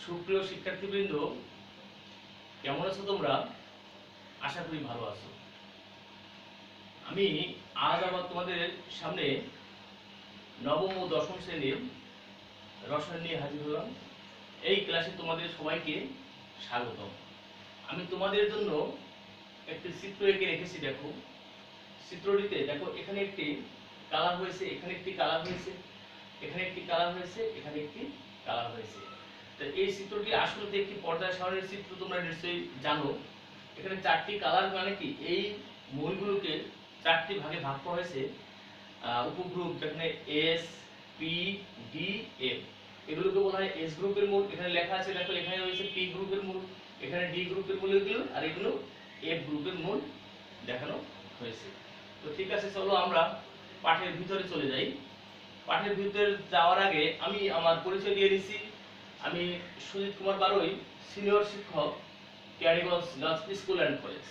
সুপ্রিয় শিক্ষার্থীবৃন্দ, কেমন আছো তোমরা? আশা করি ভালো আছো। আমি আজ আবার তোমাদের সামনে নবম ও দশম শ্রেণীর রসায়ন নিয়ে হাজির হলাম। এই ক্লাসে তোমাদের সবাইকে স্বাগত। আমি তোমাদের জন্য একটি চিত্র এঁকে রেখেছি। দেখো, চিত্রটিতে দেখো, এখানে একটি কালার হয়েছে, এখানে একটি কালার হয়েছে, এখানে একটি কালার হয়েছে, এখানে একটি কালার হয়েছে। তো এই চিত্রটি আসলে একটি পর্যায় সারণীর চিত্র, তোমরা নিশ্চয়ই জানো। এখানে চারটি কালার মানে কি, এই মৌলগুলোকে চারটি ভাগে ভাগ করা হয়েছে। উপগ্রুপ যেখানে এস, পি, ডি, এফ, এগুলোকে বলা হয় এস গ্রুপের মৌল। এখানে লেখা আছে, দেখো এখানে রয়েছে পি গ্রুপের মৌল, এখানে ডি গ্রুপের মৌল এগুলো, আর এগুলো এফ গ্রুপের মৌল দেখানো হয়েছে। তো ঠিক আছে, চলো আমরা পাঠের ভিতরে চলে যাই। পাঠের ভিতরে যাওয়ার আগে আমি আমার পরিচয় দিয়ে দিচ্ছি। আমি সুজিত কুমার বারুই, সিনিয়র শিক্ষক, Keraniganj girls school and college.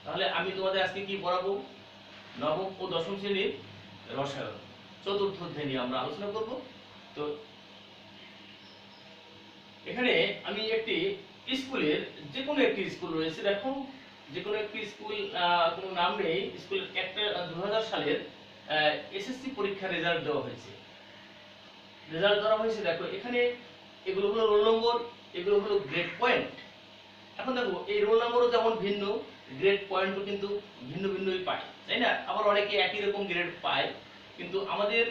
তাহলে আমি তোমাদের আজকে কি পড়াবো? নবম ও দশম শ্রেণীর রসায়ন চতুর্থ অধ্যায় নিয়ে আমরা আলোচনা করব। তো এখানে আমি একটি স্কুলের, যে কোনো একটি স্কুল রয়েছে, দেখো যে কোনো একটি স্কুল, কোনো নাম নেই, স্কুলের একটা 2000 সালের এসএসসি পরীক্ষার রেজাল্ট দেওয়া হয়েছে। রেজাল্ট দেওয়া হয়েছে, দেখো এখানে এগুলো হলো রোল নম্বর, এগুলো হলো গ্রেড পয়েন্ট। এখন দেখো, এই রোল নম্বরও যেমন ভিন্ন, গ্রেড পয়েন্টও কিন্তু ভিন্ন ভিন্নই পায়, তাই না? আবার অনেকে একই রকম গ্রেড পায়, কিন্তু আমাদের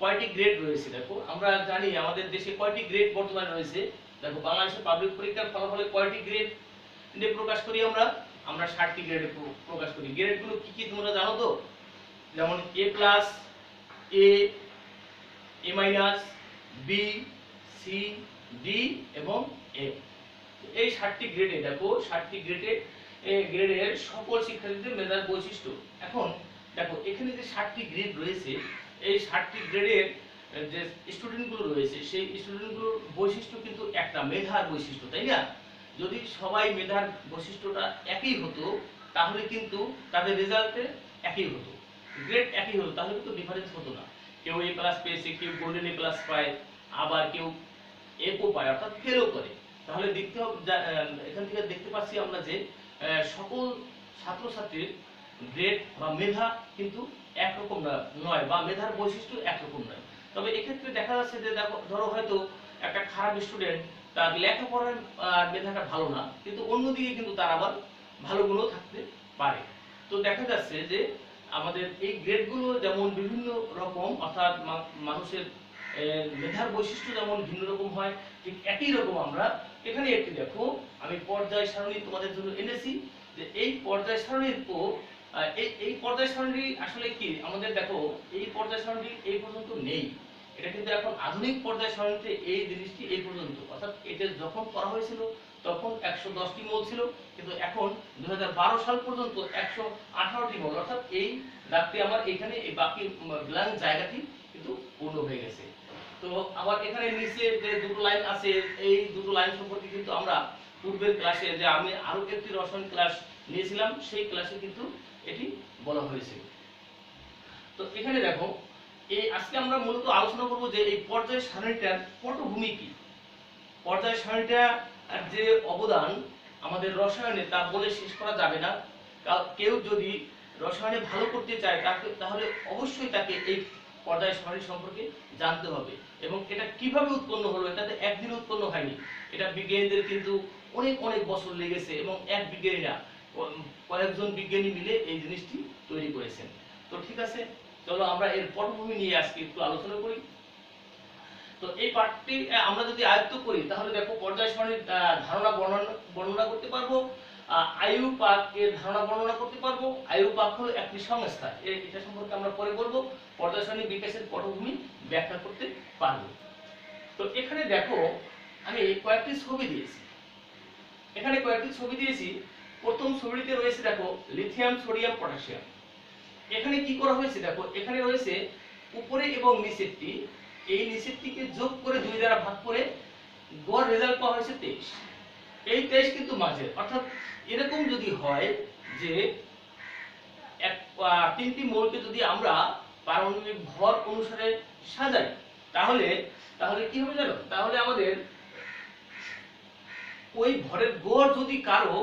কয়টি গ্রেড রয়েছে দেখো, আমরা জানি আমাদের দেশে কয়টি গ্রেড বর্তমানে রয়েছে। দেখো, বাংলাদেশের পাবলিক পরীক্ষার ফলাফলে কয়টি গ্রেড প্রকাশ করি আমরা? আমরা 60টি গ্রেডে প্রকাশ করি। গ্রেডগুলো কি কি তোমরা জানো তো? যেমন এ প্লাস, এ, এ মাইনাস, বি, সি, ডি এবং এফ। এই 60টি গ্রেডে, দেখো 60টি গ্রেডের সকল শিক্ষার্থীদের মেধার বৈশিষ্ট্য। এখন দেখো, এখানে যে 60টি গ্রেড রয়েছে, এই 60টি গ্রেডের যে স্টুডেন্টগুলো রয়েছে, সেই স্টুডেন্টগুলোর বৈশিষ্ট্য কিন্তু একটা মেধার বৈশিষ্ট্য, তাই না? যদি সবাই মেধার বৈশিষ্ট্যটা একই হতো, তাহলে কিন্তু তাদের রেজাল্টে একই হতো, গ্রেড একই হতো, তাহলে কিন্তু ডিফারেন্স হতো না। কেউ এ প্লাস পেয়েছে, কেউ গোল্ডেন এ প্লাস পায়, আবার কেউ এফও পায়, অর্থাৎ ফেলও করে। তাহলে দেখতে হবে, এখান থেকে দেখতে পাচ্ছি আমরা যে সকল ছাত্রছাত্রীর গ্রেড বা মেধা কিন্তু একরকম নয়, বা মেধার বৈশিষ্ট্য একরকম নয়। তবে এক্ষেত্রে দেখা যাচ্ছে যে, দেখো ধরো হয়তো একটা খারাপ স্টুডেন্ট, তার লেখাপড়ার মেধাটা ভালো না, কিন্তু অন্যদিকে কিন্তু তার আবার ভালো গুণও থাকতে পারে। তো দেখা যাচ্ছে যে আমাদের এই গ্রেডগুলো যেমন বিভিন্ন রকম, অর্থাৎ মানুষের মেধার বৈশিষ্ট্য যেমন ভিন্ন রকম হয়, ঠিক একই রকম আমরা এখানে একটি, দেখো আমি পর্যায় সারণী তোমাদের জন্য এনেছি। যে এই পর্যায় সারণীর এই পর্যায় সারণী আসলে কি আমাদের, দেখো এই পর্যায় সারণী এই পর্যন্ত নেই। এটা কিন্তু এখন আধুনিক পর্যায় সারণীতে এই জিনিসটি এই পর্যন্ত, অর্থাৎ এটা যখন করা হয়েছিল তখন 110টি মৌল ছিল, কিন্তু এখন 2012 সাল পর্যন্ত 118টি মৌল, অর্থাৎ এই দাগটি আমার এখানে, এই বাকি ব্ল্যাঙ্ক জায়গাটি কিন্তু পূর্ণ হয়ে গেছে। তো আবার এখানে নিচে যে দুটো লাইন আছে, এই দুটো লাইন সম্পর্কে কিন্তু আমরা পূর্বের ক্লাসে, যে আমি আরো একটি রসায়ন ক্লাস নিয়েছিলাম, সেই ক্লাসে কিন্তু এটি বলা হয়েছিল। তো এখানে দেখো, এই আজকে আমরা মূলত আলোচনা করব যে এই পর্যায় সারণীটার পটভূমি কি। পর্যায় সারণীটার যে অবদান আমাদের রসায়নে, তা বলে শেষ করা যাবে না। কেউ যদি রসায়নে ভালো করতে চায়, তাহলে অবশ্যই তাকে এই পর্যায় সারণী সম্পর্কে জানতে হবে। এবং এটা কিভাবে উৎপন্ন হলো, এটাতে একদিন উৎপন্ন হয়নি, এটা বিজ্ঞানীদের কিন্তু অনেক অনেক বছর লেগেছে, এবং এক বিজ্ঞানী না, কয়েকজন বিজ্ঞানী মিলে এই জিনিসটি তৈরি করেছেন। তো ঠিক আছে, চলো আমরা এর পটভূমি নিয়ে আজকে একটু আলোচনা করি। তো এই পাঠটি আমরা যদি আয়ত্ত করি, তাহলে দেখো পর্যায় সারণীর ধারণা বর্ণনা করতে পারবো, আয়ু পাক এর ধারণা বর্ণনা করতে পারবো। আয়ু পাক হলো একটি সংস্থা, এটা সম্পর্কে আমরা পরে বলবো। পর্যায় সারণী বিকাশের পটভূমি ব্যাখ্যা করতে পারবো। তো এখানে দেখো, আমি কয়েকটি ছবি দিয়েছি, এখানে কয়েকটি ছবি দিয়েছি। প্রথম ছবিটিতে রয়েছে, দেখো লিথিয়াম, সোডিয়াম, পটাশিয়াম। এখানে কি করা হয়েছে, দেখো এখানে রয়েছে উপরে এবং নিচেরটি, এই নিচেরটিকে যোগ করে 2 দ্বারা ভাগ করে গড় রেজাল্ট পাওয়া হয়েছে 23। এই 23 কিন্তু মাঝের, অর্থাৎ এরকম যদি হয় যে তিনটি মৌলকে যদি আমরা পারমাণবিক ভর অনুসারে সাজাই, তাহলে কি হবে জানো? তাহলে আমাদের ওই ভরের গড় যদি কারো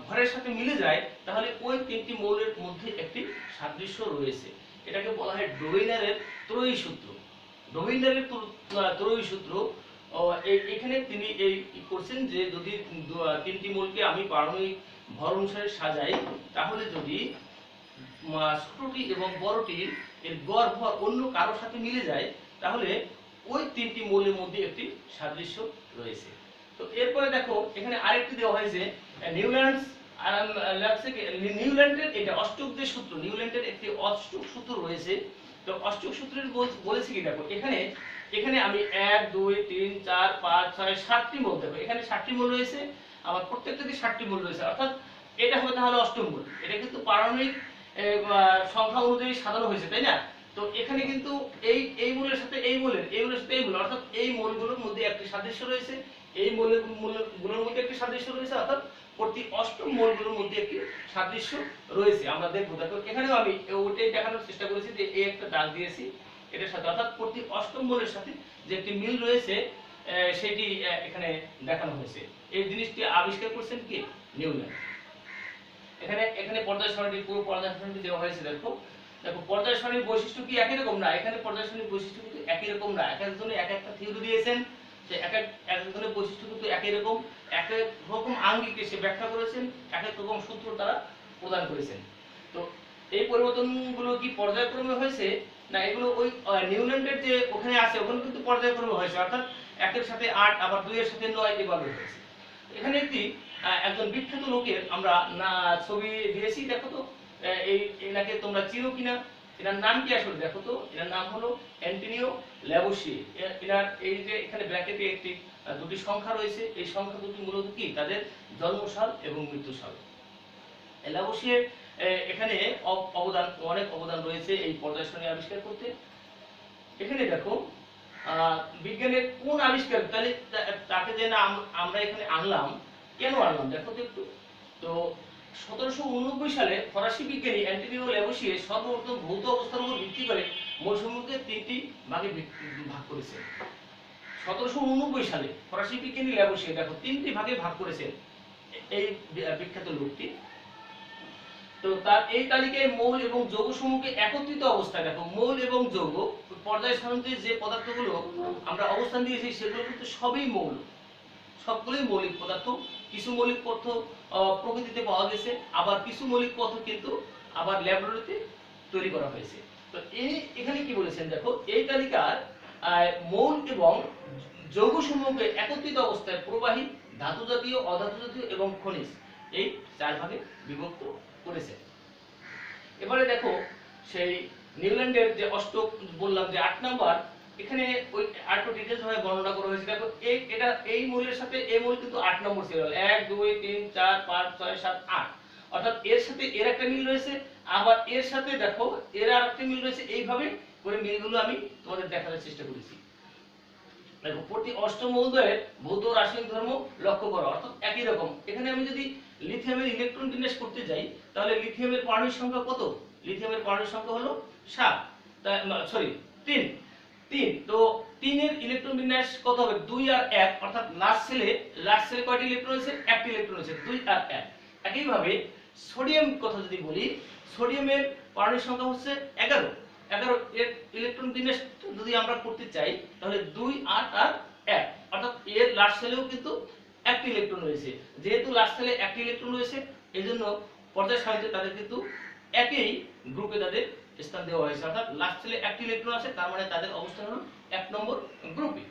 ভরের সাথে মিলে যায় তাহলে ওই তিনটি মৌলের মধ্যে একটি সাদৃশ্য রয়েছে। এটাকে বলা হয় ডোবেইনারের ত্রয়ী সূত্র। ডোবেইনারের ত্রয়ী সূত্র এখানে তিনি এই করছেন যে যদি তিনটি মৌলকে আমি পারমাণবিক ভর অনুসারে সাজাই তাহলে যদি ছোটটি এবং বড়টির এর গড় ভর অন্য কারোর সাথে মিলে যায় তাহলে ওই তিনটি মৌলের মধ্যে একটি সাদৃশ্য রয়েছে। তো এরপরে দেখো এখানে আরেকটি দেওয়া হয়েছে নিউল্যান্ডস নিউল্যান্ডের এটা অষ্টক যে সূত্র, নিউল্যান্ডের একটি অষ্টক সূত্র রয়েছে। তো অষ্টক সূত্রের বলেছি কি দেখো এখানে আমি 1 2 3 4 5 6 7টি মৌল দেখো এখানে 7টি মৌল রয়েছে, আমার প্রত্যেকটাতে 7টি মৌল রয়েছে, অর্থাৎ এটা হবে তাহলে অষ্টম মৌল। এটা কিন্তু পারমাণবিক সংখ্যা অনুযায়ী সাজানো হয়েছে, তাই না? তো এখানে কিন্তু এই মৌলের সাথে এই মৌলের সাথে এই মৌল, অর্থাৎ এই মৌলগুলোর মধ্যে একটি সাদৃশ্য রয়েছে, এই মৌলগুলোর মধ্যে একটি সাদৃশ্য রয়েছে, অর্থাৎ প্রতি অষ্টম মৌলগুলোর মধ্যে একটি সাদৃশ্য রয়েছে। আমরা দেখবো দেখো এখানেও আমি ওটাই দেখানোর চেষ্টা করেছি যে এই একটা দাগ দিয়েছি এটার সাথে, অর্থাৎ প্রতি অষ্টম মৌলের সাথে যে একটি মিল রয়েছে সেটি এখানে দেখানো হয়েছে। এই জিনিসটি আবিষ্কার করছেন কে? নিউল্যান্ড। এখানে পর্যায় সারণী পুরো পর্যায় সারণী দেওয়া হয়েছে। দেখো পর্যায় সারণীর বৈশিষ্ট্য কি একই রকম না, এখানে পর্যায় সারণীর বৈশিষ্ট্য কিন্তু একই রকম না। এক একজনে এক একটা থিওরি দিয়েছেন, সে এক একজনের বৈশিষ্ট্য কিন্তু একই রকম, এক এক রকম আঙ্গিকে সে ব্যাখ্যা করেছেন, এক এক রকম সূত্র তারা প্রদান করেছেন। তো এই পরিবর্তনগুলো কি পর্যায়ক্রমে হয়েছে না এগুলো ওই নিউল্যান্ডের যে ওখানে আছে ওখানে কিন্তু পর্যায়ক্রমে হয়েছে, অর্থাৎ 1 এর সাথে 8 আবার 2 এর সাথে 9 এভাবে হয়েছে। এখানে একজন বিখ্যাত লোকের আমরা ছবি দিয়েছি, দেখো তো এনাকে তোমরা চিনো কিনা, এনার নাম কি আসলে দেখো তো, এনার নাম হলো অ্যান্টোনিও ল্যাভোসিয়ে। এনার এই যে এখানে ব্র্যাকেটে একটি দুটি সংখ্যা রয়েছে, এই সংখ্যা দুটি মূলত কি তাদের জন্মসাল এবং মৃত্যুসাল। ল্যাভোসিয়ে এখানে অনেক অবদান রয়েছে এই পর্যায় সারণী আবিষ্কার করতে। এখানে দেখো বিজ্ঞানের কোন আবিষ্কার, তাহলে তাকে যে না আমরা এখানে আনলাম, কেন আনলাম দেখো তো একটু। তো 1789 সালে ফরাসি বিজ্ঞানী অ্যান্টোনিও ল্যাভোসিয়ে সর্বপ্রথম ভৌত অবস্থার উপর ভিত্তি করে মৌলসমূহকে তিনটি ভাগে ভাগ করেছেন। 1789 সালে ফরাসি বিজ্ঞানী ল্যাভোসিয়ে দেখো তিনটি ভাগে ভাগ করেছেন এই বিখ্যাত লোকটি। তো তার এই তালিকায় মৌল এবং যৌগ সমূহকে একত্রিত অবস্থায় দেখো, মৌল এবং যৌগ পর্যায় সারণীতে যে পদার্থগুলো আমরা অবস্থান দিয়েছি সেগুলো কিন্তু সবই মৌল, সবগুলোই মৌলিক পদার্থ। কিছু মৌলিক পদার্থ প্রকৃতিতে পাওয়া গেছে, আবার কিছু মৌলিক পদার্থ কিন্তু আবার ল্যাবরেটরিতে তৈরি করা হয়েছে। তো এখানে কি বলেছেন দেখো, এই তালিকার মৌল এবং যৌগ সমূহকে একত্রিত অবস্থায় প্রবাহী, ধাতু জাতীয়, অধাতু জাতীয় এবং খনিজ এই 4 ভাগে বিভক্ত করেছে। এবারে দেখো সেই নিউল্যান্ডের যে অষ্টক বললাম যে 8 নাম্বার, এখানে ওই আরেকটু ডিটেইলস ভাবে বর্ণনা করা হয়েছে। দেখো এই মৌলের সাথে এই মৌল কিন্তু 8 নম্বর সিরিয়াল, 1 2 3 4 5 6 7 8, অর্থাৎ এর সাথে এর একটা মিল রয়েছে, আবার এর সাথে দেখো এর আরেকটা মিল রয়েছে, এইভাবে করে মিলগুলো আমি তোমাদের দেখানোর চেষ্টা করেছি। দেখো প্রতি অষ্টম মৌলের ভৌত রাসায়নিক ধর্ম লক্ষ্য করো, অর্থাৎ একই রকম। এখানে আমি যদি লিথিয়ামের ইলেকট্রন বিন্যাস করতে যাই তাহলে লিথিয়ামের পারমাণবিক সংখ্যা কত? লিথিয়ামের পারমাণবিক সংখ্যা হলো 7, সরি 3। তো 3 এর ইলেকট্রন বিন্যাস কত হবে? 2 আর 1, অর্থাৎ লাস্ট সেলে কয়টি ইলেকট্রন আছে? একটি ইলেকট্রন আছে, 2 আর 1। একইভাবে সোডিয়াম কথা যদি বলি, সোডিয়ামের পারমাণবিক সংখ্যা হচ্ছে 11 এর ইলেকট্রন বিন্যাস যদি আমরা করতে চাই তাহলে 2 8 আর 1, অর্থাৎ এর লাস্ট সেলেও কিন্তু একটি ইলেকট্রন রয়েছে। যেহেতু লাস্ট সেলে একটি ইলেকট্রন রয়েছে এজন্য পর্যায় সারণীতে তাদের কিন্তু একই গ্রুপে তাদের স্থান দেওয়া হয়েছে, অর্থাৎ লাস্ট সেলে একটি ইলেকট্রন আছে, তার মানে তাদের অবস্থান হলো 1 নম্বর গ্রুপে।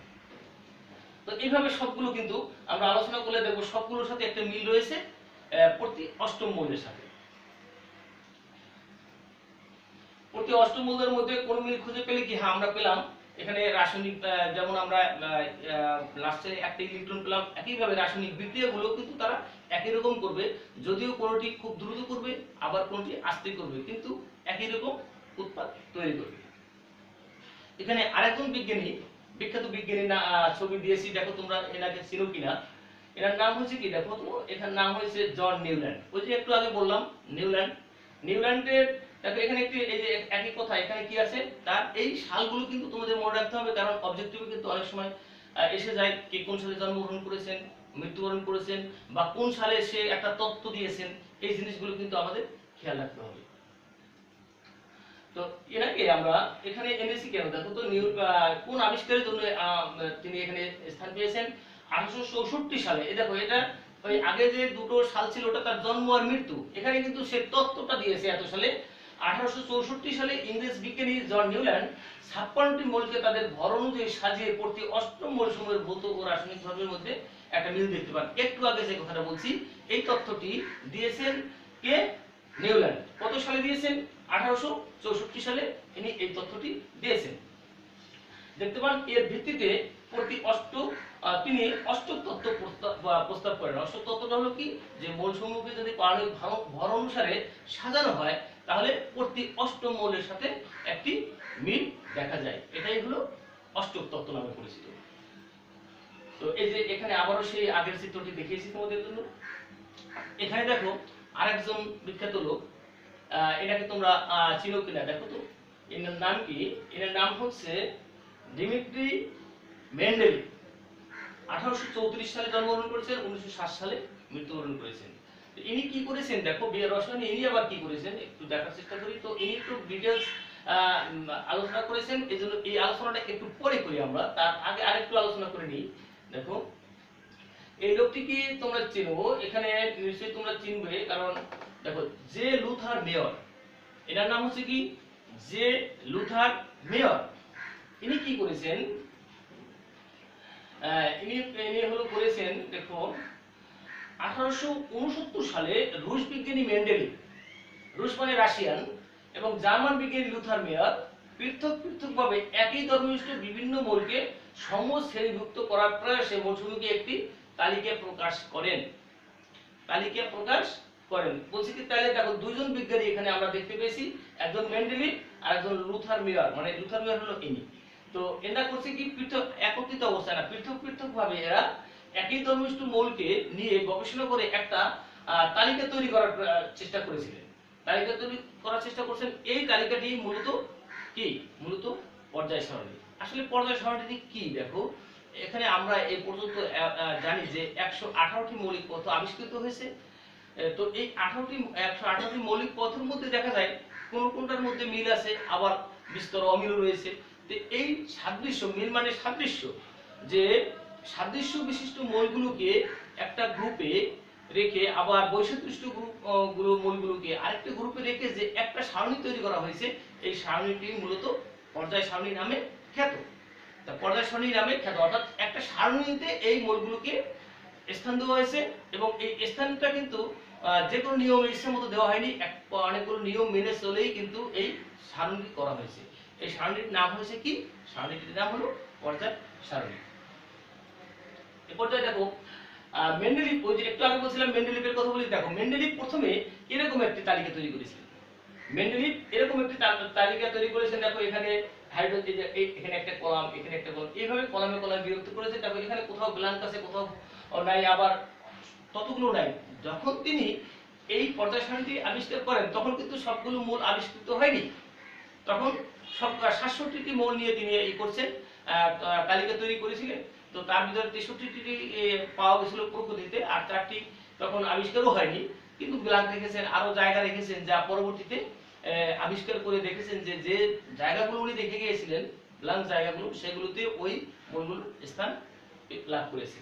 তো এইভাবে সবগুলো কিন্তু আমরা আলোচনা করলে দেখব সবগুলোর সাথে একটা মিল রয়েছে প্রতি অষ্টম মৌলের সাথে। প্রতি অষ্টম মৌলের মধ্যে কোন মিল খুঁজে পেলে কি? হ্যাঁ, আমরা পেলাম এখানে রাসায়নিক, যেমন আমরা লাস্টে একটা ইলেকট্রন পেলাম, একইভাবে রাসায়নিক বিক্রিয়াগুলো কিন্তু তারা একই রকম করবে, যদিও কোনটি খুব দ্রুত করবে আবার কোনটি আস্তে করবে, কিন্তু একই রকম উৎপাদ তৈরি করবে। এখানে আরেকজন বিখ্যাত বিজ্ঞানী ছবি দিয়েছি, দেখো তোমরা এনাকে চিনো কিনা। এনার নাম হচ্ছে কি দেখো তো, এখানে নাম হয়েছে জন নিউল্যান্ড। ওই যে একটু আগে বললাম নিউল্যান্ডের দেখো এখানে একটি এই যে একই কথা, এখানে কি আছে তার এই সালগুলো কিন্তু তোমাদের মনে রাখতে হবে, কারণ অবজেক্টিভে কিন্তু অনেক সময় এসে যায় কে কোন সালে জন্মগ্রহণ করেছেন, মৃত্যুবরণ করেছেন বা কোন সালে সে একটা তত্ত্ব দিয়েছেন, এই জিনিসগুলো কিন্তু আমাদের খেয়াল রাখতে হবে। তো এনাকে আমরা এখানে এনেছি কেন দেখো তো, কোন আবিষ্কারের জন্য তিনি এখানে স্থান পেয়েছেন? 1864 সালে। এই দেখো এটা ওই আগে যে দুটো সাল ছিল ওটা তার জন্ম আর মৃত্যু, এখানে কিন্তু সে তত্ত্বটা দিয়েছে এত সালে। 1864 সালে ইংরেজ বিজ্ঞানী জন নিউল্যান্ড 56টি মৌলকে তাদের ভর অনুযায়ী সাজিয়ে প্রতি অষ্টম মৌলসমূহের ভৌত ও রাসায়নিক ধর্মের মধ্যে একটা মিল দেখতে পান। একটু আগে যে কথাটা বলছি, এই তথ্যটি দিয়েছেন কে? নিউল্যান্ড। কত সালে দিয়েছেন? 1864 সালে তিনি এই তথ্যটি দিয়েছেন। দেখতে পান এর ভিত্তিতে প্রতি তিনি অষ্টক তত্ত্ব প্রস্তাব করেন। অষ্টক তত্ত্বটা হলো কি, যে মৌলসমূহকে যদি পারমাণবিক ভর অনুসারে সাজানো হয় তাহলে প্রতি অষ্টম মৌলের সাথে একটি মিল দেখা যায়, এটাই হলো অষ্টক তত্ত্ব নামে পরিচিত। তো এই যে এখানে আবারও সেই আগের চিত্রটি দেখিয়েছি তোমাদের জন্য। এখানে দেখো আরেকজন বিখ্যাত লোক, এটাকে তোমরা চিনো কিনা দেখো তো, এর নাম কি? এর নাম হচ্ছে ডিমিট্রি মেন্ডেলিভ। 1834 সালে জন্মগ্রহণ করেছেন, 1907 সালে মৃত্যুবরণ করেছেন। তো ইনি কি করেছেন দেখো, রসায়নে ইনি আবার কি করেছেন একটু দেখার চেষ্টা করি। তো ইনি একটু ডিটেইলস আলোচনা করেছেন, এজন্য এই আলোচনাটা একটু পরে করি আমরা, তার আগে আরেকটু আলোচনা করে নিই। দেখো এই লোকটি কি তোমরা চিনো? এখানে নিশ্চয়ই তোমরা চিনবে, কারণ দেখো জে লুথার মেয়র, এটার নাম হচ্ছে কি? J Luther mayor. ইনি কি করেছেন? ইনি হলো করেছেন দেখো 1869 সালে রুশ বিজ্ঞানী মেন্ডেলিভ, রুশ মানে রাশিয়ান, এবং জার্মান বিজ্ঞানী লুথার মেয়র পৃথক পৃথকভাবে একই ধর্মনিষ্ঠ বিভিন্ন মৌলকে সম শ্রেণীভুক্ত করার প্রয়াসে মৌলসমূহকে একটি তালিকা প্রকাশ করেন। বলছি কি, তাহলে দেখো দুইজন বিজ্ঞানী এখানে আমরা দেখতে পেয়েছি, একজন মেন্ডেলিভ আর একজন লুথার মেয়র। মানে লুথার মেয়র হলো ইনি। তো এরা করছে কি, পৃথক একত্রিত অবস্থায় না, পৃথক পৃথক ভাবে এরা একই ধর্মনিষ্ঠ মৌলকে নিয়ে গবেষণা করে একটা তালিকা তৈরি করার চেষ্টা করেছিলেন। তালিকা তৈরি করার চেষ্টা করছেন। এই তালিকাটি মূলত কি? মূলত পর্যায় সারণী। আসলে পর্যায় সারণীটি কি দেখো, এখানে আমরা এই পর্যন্ত জানি যে 118টি মৌলিক পদার্থ আবিষ্কৃত হয়েছে। তো এই 118টি মৌলিক পদার্থের মধ্যে দেখা যায় কোন কোনটার মধ্যে মিল আছে, আবার বিস্তর অমিল রয়েছে। তো এই সাদৃশ্য, মিল মানে সাদৃশ্য, যে সাদৃশ্য বিশিষ্ট মৌলগুলোকে একটা গ্রুপে রেখে আবার বৈসাদৃশ্য মৌলগুলোকে আরেকটা গ্রুপে রেখে যে একটা সারণী তৈরি করা হয়েছে, এই সারণীটি মূলত পর্যায় সারণী নামে খ্যাত। তা পর্যায় সারণী নামে খ্যাত, অর্থাৎ একটা সারণীতে এই মৌলগুলোকে স্থান দেওয়া হয়েছে, এবং এই স্থানটা কিন্তু যে কোনো নিয়মে ইচ্ছা মতো দেওয়া হয়নি, অনেকগুলো নিয়ম মেনে চলেই কিন্তু এই সারণীটি করা হয়েছে। এই সারণীটির নাম হয়েছে কি? সারণীটির নাম হলো পর্যায় সারণী। এই পর্যায়ে দেখো মেন্ডেলিভ, ওই যে একটু আগে বলছিলাম মেন্ডেলিভের কথা বলি, দেখো মেন্ডেলিভ প্রথমে এরকম একটি তালিকা তৈরি করেছিলেন। মেন্ডেলিভ এরকম একটি তালিকা তৈরি করেছেন। দেখো এখানে হাইড্রোজেন, এখানে একটা কলাম, এখানে একটা কলাম, এইভাবে কলামে কলামে বিভক্ত করেছে। দেখো এখানে কোথাও ব্ল্যাঙ্ক আছে, কোথাও নাই, আবার ততগুলো নাই। যখন তিনি এই পর্যায় সারণীটি আবিষ্কার করেন তখন কিন্তু সবগুলো মৌল আবিষ্কৃত হয়নি, তখন সব 67টি মৌল নিয়ে তিনি এই করছেন, তালিকা তৈরি করেছিলেন। তো তার ভিতরে 63টি পাওয়া গেছিল প্রকৃতিতে, আর 4টি তখন আবিষ্কারও হয়নি, কিন্তু ব্ল্যাঙ্ক রেখেছেন, আরো জায়গা রেখেছেন, যা পরবর্তীতে আবিষ্কার করে দেখেছেন যে যে জায়গাগুলো উনি রেখে গিয়েছিলেন, ব্ল্যাঙ্ক জায়গাগুলো, সেগুলোতে ওই মৌলগুলো স্থান লাভ করেছে।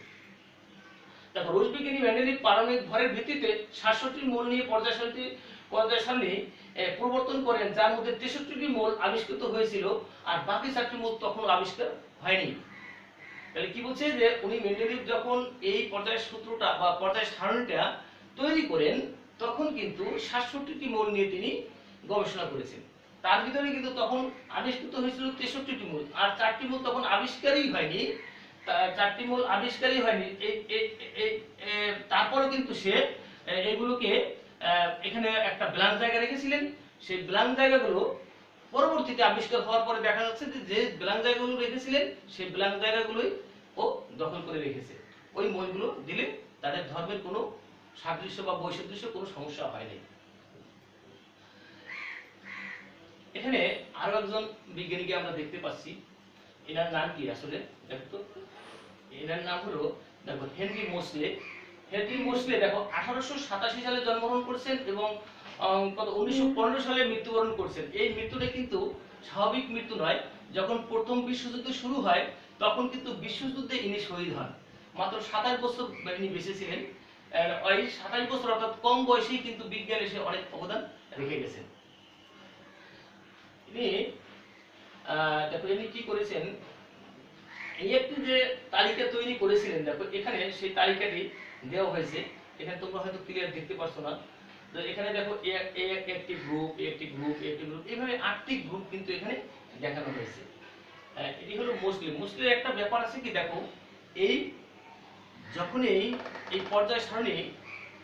দেখো রুশ বিজ্ঞানী মেন্ডেলিভ পারমাণবিক ভরের ভিত্তিতে 67টি মৌল নিয়ে পর্যায় সারণী প্রবর্তন করেন, যার মধ্যে 63টি মৌল আবিষ্কৃত হয়েছিল আর বাকি 4টি মৌল তখন আবিষ্কার হয়নি। তাহলে কি বলছে, যে উনি মেন্ডেলিভ যখন এই পর্যায় সূত্রটা বা পর্যায় সারণীটা তৈরি করেন তখন কিন্তু 67টি মৌল নিয়ে তিনি গবেষণা করেছেন। তার ভিতরে কিন্তু তখন আবিষ্কৃত হয়েছিল 63টি মৌল, আর 4টি মৌল তখন আবিষ্কারই হয়নি। 4টি মৌল আবিষ্কারই হয়নি। তারপরে কিন্তু সে এগুলোকে এখানে একটা ব্ল্যাঙ্ক জায়গা রেখেছিলেন। সেই ব্ল্যাঙ্ক জায়গাগুলো পরবর্তীতে আবিষ্কার হওয়ার পরে দেখা যাচ্ছে যে যে ব্ল্যাঙ্ক জায়গাগুলো রেখেছিলেন সেই ব্ল্যাঙ্ক জায়গাগুলোই ও দখল করে রেখেছে। ওই মৌলগুলো দিলে তাদের ধর্মের কোনো সাদৃশ্য বা বৈসাদৃশ্য কোনো সমস্যা হয়নি। এখানে আরো একজন বিজ্ঞানীকে আমরা দেখতে পাচ্ছি, এনার নাম কি আসলে দেখো তো, এনার নাম হলো দেখো হেনরি মোসলে দেখো 1887 সালে জন্মগ্রহণ করেছেন এবং কত 1915 সালে মৃত্যুবরণ করেছেন। এই মৃত্যুটা কিন্তু স্বাভাবিক মৃত্যু নয়। যখন প্রথম বিশ্বযুদ্ধ শুরু হয় তখন কিন্তু বিশ্বযুদ্ধে ইনি শহীদ হন। মাত্র 27 বছর ইনি বেঁচে ছিলেন। ওই 27 বছর অর্থাৎ কম বয়সেই কিন্তু বিজ্ঞানে এসে অনেক অবদান রেখে গেছেন। ইনি দেখো ইনি কি করেছেন, এই একটি যে তালিকা তৈরি করেছিলেন, দেখো এখানে সেই তালিকাটি দেওয়া হয়েছে। এখানে তোমরা হয়তো ক্লিয়ার দেখতে পাচ্ছ না। তো এখানে দেখো একটি গ্রুপ, একটি গ্রুপ, একটি গ্রুপ, এইভাবে 8টি গ্রুপ কিন্তু এখানে দেখানো হয়েছে। এটি হলো মুসলিমের একটা ব্যাপার আছে কি, দেখো এই যখন এই পর্যায় সারণী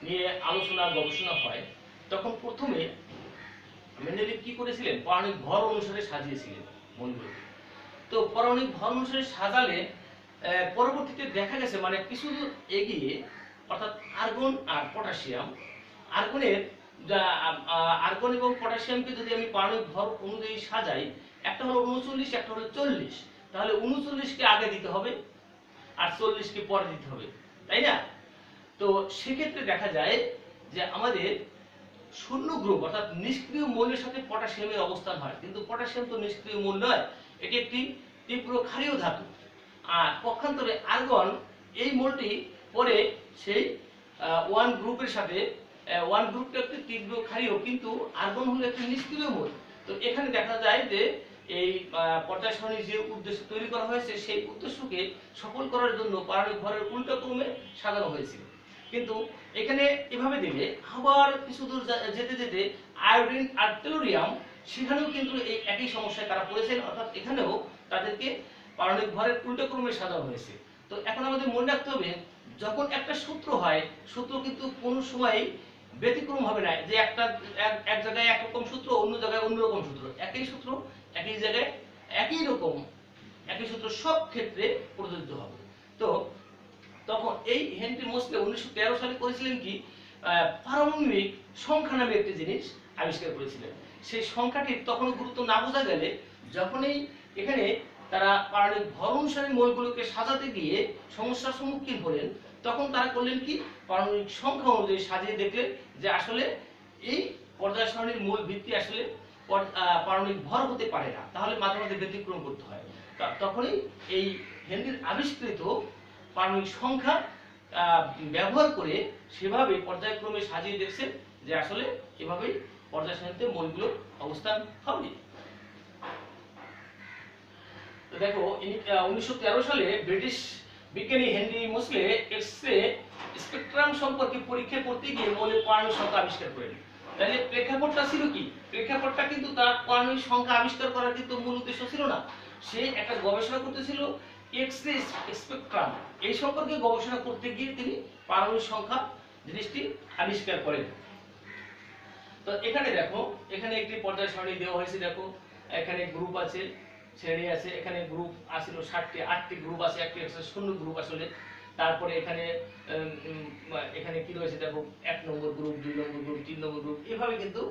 নিয়ে আলোচনা গবেষণা হয় তখন প্রথমে মেন্ডেলিভ কি করেছিলেন, পারমাণবিক ভর অনুসারে সাজিয়েছিলেন মৌলগুলোকে। তো পারমাণবিক ভর অনুসারে সাজালে পরবর্তীতে দেখা গেছে মানে কিছু দূর এগিয়ে, অর্থাৎ আর্গন আর পটাশিয়াম, আর্গনের আর্গন এবং পটাশিয়ামকে যদি আমি পারমাণবিক ভর অনুযায়ী সাজাই, একটা হলো 39, একটা হলো 40, তাহলে 39কে আগে দিতে হবে আর 40কে পরে দিতে হবে, তাই না? তো সেক্ষেত্রে দেখা যায় যে আমাদের শূন্য গ্রুপ অর্থাৎ নিষ্ক্রিয় মৌলের সাথে পটাশিয়ামের অবস্থান হয়, কিন্তু পটাশিয়াম তো নিষ্ক্রিয় মৌল নয়, এটি একটি তীব্র ক্ষারীয় ধাতু। আর পক্ষান্তরে আর্গন এই মৌলটি পরে সেই ওয়ান গ্রুপের সাথে, ওয়ান গ্রুপটা একটি তীব্র ক্ষারীয়, কিন্তু আর্গন হলো একটি নিষ্ক্রিয় মৌল। তো এখানে দেখা যায় যে এই পর্যায় সারণীর যে উদ্দেশ্য তৈরি করা হয়েছে সেই উদ্দেশ্যকে সফল করার জন্য পারমাণবিক ভরের উল্টো ক্রমে সাজানো হয়েছিল। কিন্তু এখানে এভাবে দিলে আবার কিছু দূর যেতে যেতে আয়োডিন আর টেলুরিয়াম, সেখানেও কিন্তু এই একই সমস্যায় তারা পড়েছেন, অর্থাৎ এখানেও তাদেরকে পারমাণবিক ভরের উল্টো ক্রমে সাজানো হয়েছে। তো এখন আমাদের মনে রাখতে হবে, যখন একটা সূত্র হয়, সূত্র কিন্তু কোনো সময় ব্যতিক্রম হবে না, যে একটা এক জায়গায় একরকম সূত্র, অন্য জায়গায় অন্যরকম সূত্র, একই সূত্র একই জায়গায় একই রকম, একই সূত্র সব ক্ষেত্রে প্রযোজ্য হবে। তো তখন এই হেনরি মোসলে 1913 সালে করেছিলেন কি, পারমাণবিক সংখ্যা নামে একটি জিনিস আবিষ্কার করেছিলেন। সেই সংখ্যাটির তখন গুরুত্ব না বোঝা গেলে, যখনই এখানে তারা পারমাণবিক ভর অনুসারে মৌলগুলোকে সাজাতে গিয়ে সমস্যার সম্মুখীন হলেন, তখন তারা করলেন কি, পারমাণবিক সংখ্যা অনুযায়ী সাজিয়ে দেখলেন যে আসলে এই পর্যায় সারণীর মূল ভিত্তি আসলে পারমাণবিক ভর হতে পারে না, তাহলে মাঝে মাঝে ব্যতিক্রম করতে হয়। তখনই এই হেনরির আবিষ্কৃত পারমাণবিক সংখ্যা ব্যবহার করে সেভাবে পর্যায়ক্রমে সাজিয়ে দেখছেন যে আসলে এভাবেই পর্যায় সারণীতে মৌলগুলো অবস্থান হবে। তো দেখো 1913 সালে ব্রিটিশ বিজ্ঞানী হেনরি মোসলে এক্স-রে স্পেকট্রাম সম্পর্কে পরীক্ষা করতে গিয়ে মৌলের পারমাণবিক সংখ্যা আবিষ্কার করেন। তাহলে প্রেক্ষাপটটা ছিল কি, প্রেক্ষাপটটা কিন্তু তার পারমাণবিক সংখ্যা আবিষ্কার করার কিন্তু মূল উদ্দেশ্য ছিল না, সে একটা গবেষণা করতেছিল এক্স-রে স্পেকট্রাম, এই সম্পর্কে গবেষণা করতে গিয়ে তিনি পারমাণবিক সংখ্যা জিনিসটি আবিষ্কার করেন। তো এখানে দেখো, এখানে একটি পর্যায় সারণী দেওয়া হয়েছে, দেখো এখানে গ্রুপ আছে, শ্রেণী আছে, এখানে গ্রুপ আসলে 8টি গ্রুপ আছে, একটি শূন্য গ্রুপ আসলে। তারপরে এখানে এখানে কি রয়েছে দেখো, 1 নম্বর গ্রুপ, 2 নম্বর গ্রুপ, 3 নম্বর গ্রুপ, এভাবে কিন্তু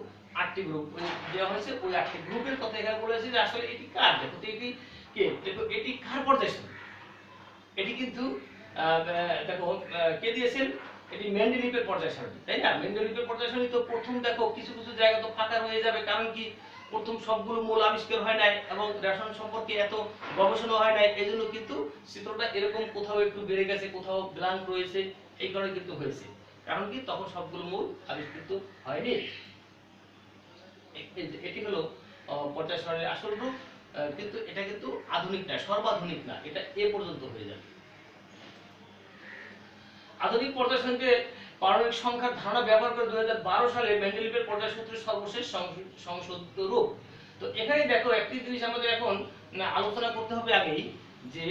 8টি গ্রুপ দেওয়া হয়েছে। ওই 8টি গ্রুপের কথা এখানে বলা হয়েছে যে আসলে এটি কার, দেখো তো এটি কে, দেখো এটি কার পর্যায় সারণী, এটি কিন্তু দেখো কে দিয়েছেন, এটি মেন্ডেলিভের পর্যায় সারণী, তাই না? মেন্ডেলিভের পর্যায় সারণী। তো প্রথম দেখো কিছু কিছু জায়গা তো ফাঁকা হয়ে যাবে, কারণ কি, প্রথম সবগুলো মূল আবিষ্কার হয় নাই এবং রসায়ন সম্পর্কে এত গবেষণা হয় নাই, এই জন্য কিন্তু চিত্রটা এরকম কোথাও একটু বেড়ে গেছে, কোথাও ব্ল্যাঙ্ক রয়েছে, এই কারণে কিন্তু হয়েছে। কারণ কি, তখন সবগুলো মূল আবিষ্কৃত হয়নি। এটি হলো পর্যায় সারণীর আসল রূপ, কিন্তু এটা কিন্তু আধুনিক না, সর্বাধুনিক না, এটা এ পর্যন্ত হয়ে যাবে। আধুনিক পর্যায় সারণীতে পারমাণবিক সংখ্যার ধারণা ব্যবহার করে 2012 সালে মেন্ডেলিভের পর্যায় সূত্রের সর্বশেষ সংশোধিত রূপ। তো এখানে দেখো একটি জিনিস আমাদের এখন আলোচনা করতে হবে আগেই, যে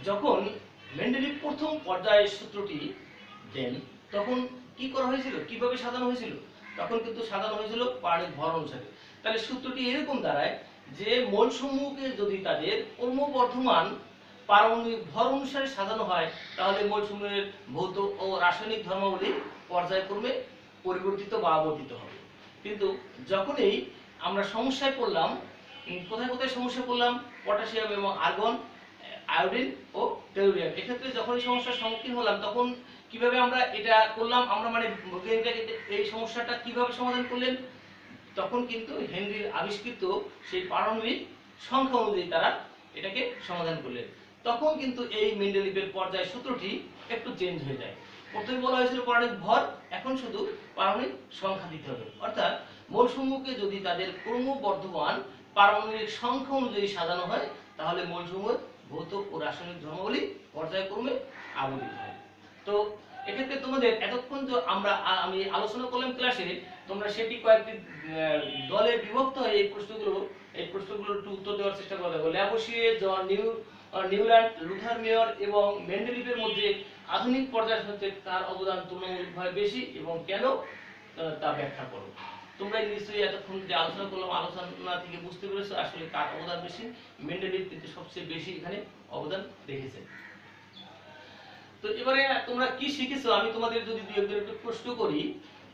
যখন মেন্ডেলিভ প্রথম পর্যায়ের সূত্রটি দেন তখন কি করা হয়েছিল, কিভাবে সাজানো হয়েছিল, তখন কিন্তু সাজানো হয়েছিল পারমাণবিক ভর অনুসারে। তাহলে সূত্রটি এরকম দাঁড়ায় যে মৌল সমূহকে যদি তাদের ক্রমবর্ধমান পারমাণবিক ভর অনুসারে সাজানো হয়, তাহলে মৌল সমূহের ভৌত ও রাসায়নিক ধর্মাবলী পর্যায়ক্রমে পরিবর্তিত বা আবর্তিত হবে। কিন্তু যখনই আমরা সমস্যায় পড়লাম, কোথায় কোথায় সমস্যা পড়লাম, পটাশিয়াম এবং আর্গন, আয়োডিন ও টেলুরিয়াম। এক্ষেত্রে যখন এই সমস্যার সম্মুখীন হলাম তখন কিভাবে আমরা এটা করলাম, আমরা মানে বৈজ্ঞানিকরা এই সমস্যাটা কিভাবে সমাধান করলেন, তখন কিন্তু হেনরির আবিষ্কৃত সেই পারমাণবিক সংখ্যা অনুযায়ী তারা এটাকে সমাধান করলেন। তখন কিন্তু এই মেন্ডেলিভের পর্যায় সূত্রটি একটু চেঞ্জ হয়ে যায়। প্রথমে বলা হয়েছিল পারমাণবিক ভর, এখন শুধু পারমাণবিক সংখ্যা দিতে হবে। অর্থাৎ মৌলসমূহকে যদি তাদের ক্রমবর্ধমান পারমাণবিক সংখ্যা অনুযায়ী সাজানো হয় তাহলে মৌলসমূহের ভৌত ও রাসায়নিক ধর্মাবলী পর্যায়ক্রমে আবর্তিত হয়। তো এক্ষেত্রে তোমাদের এতক্ষণ যে আমি আলোচনা করলাম ক্লাসে, তোমরা সেটি কয়েকটি দলে বিভক্ত হয়ে এই প্রশ্নগুলোর একটু উত্তর দেওয়ার চেষ্টা করে দেখো। ল্যাবোসিয়ে, জন নিউল্যান্ড, লুথার মেয়র এবং মেন্ডেলিভের মধ্যে আধুনিক পর্যায় সারণীতে কার অবদান তুলনামূলকভাবে বেশি এবং কেন, তা ব্যাখ্যা করো। তোমরা নিশ্চয়ই এতক্ষণ যে আলোচনা করলাম, আলোচনা থেকে বুঝতে পেরেছো আসলে কার অবদান বেশি। মেন্ডেলিভ কিন্তু সবচেয়ে বেশি এখানে অবদান রেখেছেন। তো এবারে তোমরা কি শিখেছো আমি তোমাদের যদি দুই একটু প্রশ্ন করি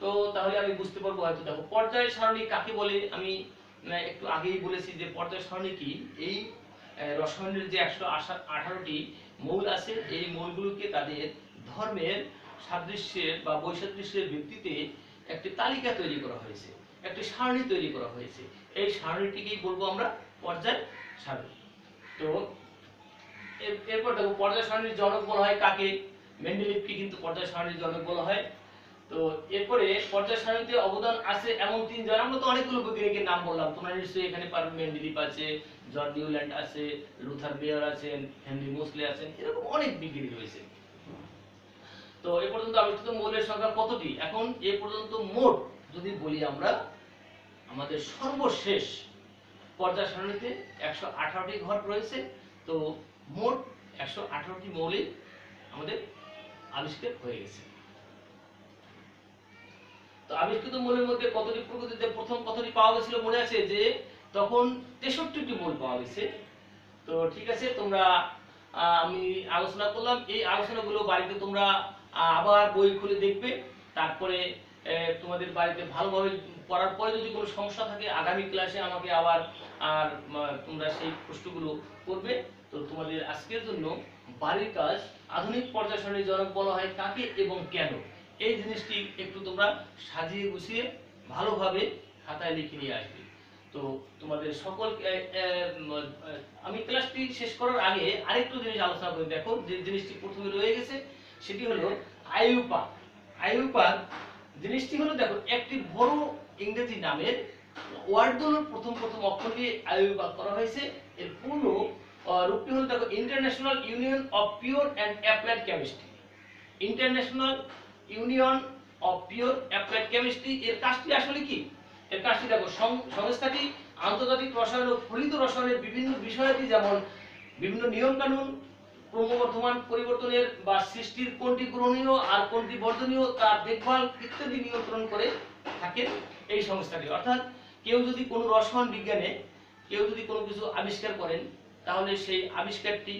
তো তাহলে আমি বুঝতে পারবো হয়তো। দেখো, পর্যায় সারণী কাকে বলে আমি একটু আগেই বলেছি যে পর্যায় সারণী কি। এই রসায়নের যে 118টি মৌল আছে এই মৌলগুলোকে তাদের ধর্মের সাদৃশ্যের বা বৈসাদৃশ্যের ভিত্তিতে একটি তালিকা তৈরি করা হয়েছে, একটি সারণী তৈরি করা হয়েছে। এই সারণীটিকেই বলবো আমরা পর্যায় সারণী। তো এরপর দেখো, পর্যায় সারণীর জনক বলা হয় কাকে? মেন্ডেলিভকে কিন্তু পর্যায় সারণীর জনক বলা হয়। তো এরপরে পর্যায় সারণীতে অবদান আছে এমন তিনজন, আমরা তো অনেকগুলো বৈজ্ঞানিকের নাম বললাম, তোমরা নিশ্চয়ই এখানে পারবে। মেন্ডেলিভ আছে, জন নিউল্যান্ড আছে, লুথার মেয়র আছেন, হেনরি মোসলে আছেন, এরকম অনেক বিজ্ঞানী রয়েছে। তো এ পর্যন্ত আবিষ্কৃত মৌলের সংখ্যা কতটি? এখন এ পর্যন্ত মোট যদি বলি আমরা, আমাদের সর্বশেষ পর্যায় সারণীতে 118টি ঘর রয়েছে। তো মোট 118টি মৌলিক আমাদের আবিষ্কার হয়ে গেছে। তো আবিষ্কৃত মৌলের মধ্যে কতটি প্রকৃতিতে প্রথম কতটি পাওয়া গেছিল মনে আছে? যে তখন 63টি মৌল পাওয়া গেছে। তো ঠিক আছে, তোমরা আমি আলোচনা করলাম, এই আলোচনাগুলো বাড়িতে তোমরা আবার বই খুলে দেখবে। তারপরে তোমাদের বাড়িতে ভালোভাবে পড়ার পরে যদি কোনো সমস্যা থাকে আগামী ক্লাসে আমাকে আবার তোমরা সেই প্রশ্নগুলো করবে। তো তোমাদের আজকের জন্য বাড়ির কাজ, আধুনিক পর্যায় সারণীর জনক বলা হয় কাকে এবং কেন, এই জিনিসটি একটু তোমরা সাজিয়ে গুছিয়ে ভালোভাবে খাতায় লিখে নিয়ে আসবে। তো তোমাদের সকল আমি ক্লাসটি শেষ করার আগে আরেকটু জিনিস আলোচনা করে দেখো, যে জিনিসটি প্রথমে রয়ে গেছে সেটি হলো আইইউপাক। আইইউপাক জিনিসটি হলো, দেখো, একটি বড় ইংরেজি নামের ওয়ার্ডগুলোর প্রথম অক্ষর দিয়ে আইইউপাক করা হয়েছে। এর পূর্ণ রূপটি হলো, দেখো, international union of pure and applied chemistry. International union of pure applied chemistry এর কাজটি আসলে কি? এর কাজটি দেখো, সংস্থাটি আন্তর্জাতিক রসায়ন ও ফলিত রসায়নের বিভিন্ন বিষয়াদি, যেমন বিভিন্ন নিয়ম কানুন, ক্রমবর্ধমান পরিবর্তনের বা সৃষ্টির কোনটি গ্রহণীয় আর কোনটি বর্জনীয় তার দেখভাল ইত্যাদি নিয়ন্ত্রণ করে থাকেন এই সংস্থাটি। অর্থাৎ কেউ যদি কোনো রসায়ন বিজ্ঞানে কেউ যদি কোনো কিছু আবিষ্কার করেন তাহলে সেই আবিষ্কারটি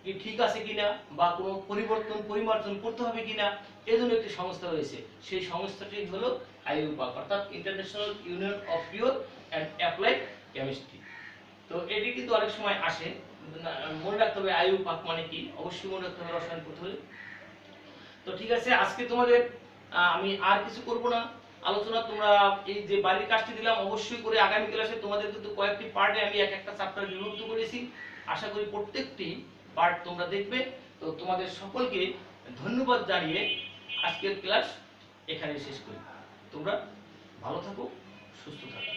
কি ঠিক আছে কিনা বা কোনো পরিমার্জন করতে হবে কিনা, এজন্য একটি সংস্থা রয়েছে। সেই সংস্থাটি হলো আইইউপাক, অর্থাৎ international union of pure and applied chemistry. তো এটি কিন্তু অনেক সময় আসে, মনে রাখতে হবে আইইউপাক মানে কি, অবশ্যই মনে রাখতে হবে রসায়ন পড়তে হলে। তো ঠিক আছে, আজকে তোমাদের আমি আর কিছু করব না আলোচনা। তোমরা এই যে বাড়ির কাজটি দিলাম অবশ্যই করে আগামী ক্লাসে তোমাদের কিন্তু কয়েকটি পার্টে আমি একটা চ্যাপ্টার বিভক্ত করেছি, আশা করি প্রত্যেকটি পার্ট তোমরা দেখবে। তো তোমাদের সকলকে ধন্যবাদ জানিয়ে আজকের ক্লাস এখানে শেষ করি। তোমরা ভালো থাকো, সুস্থ থাকো।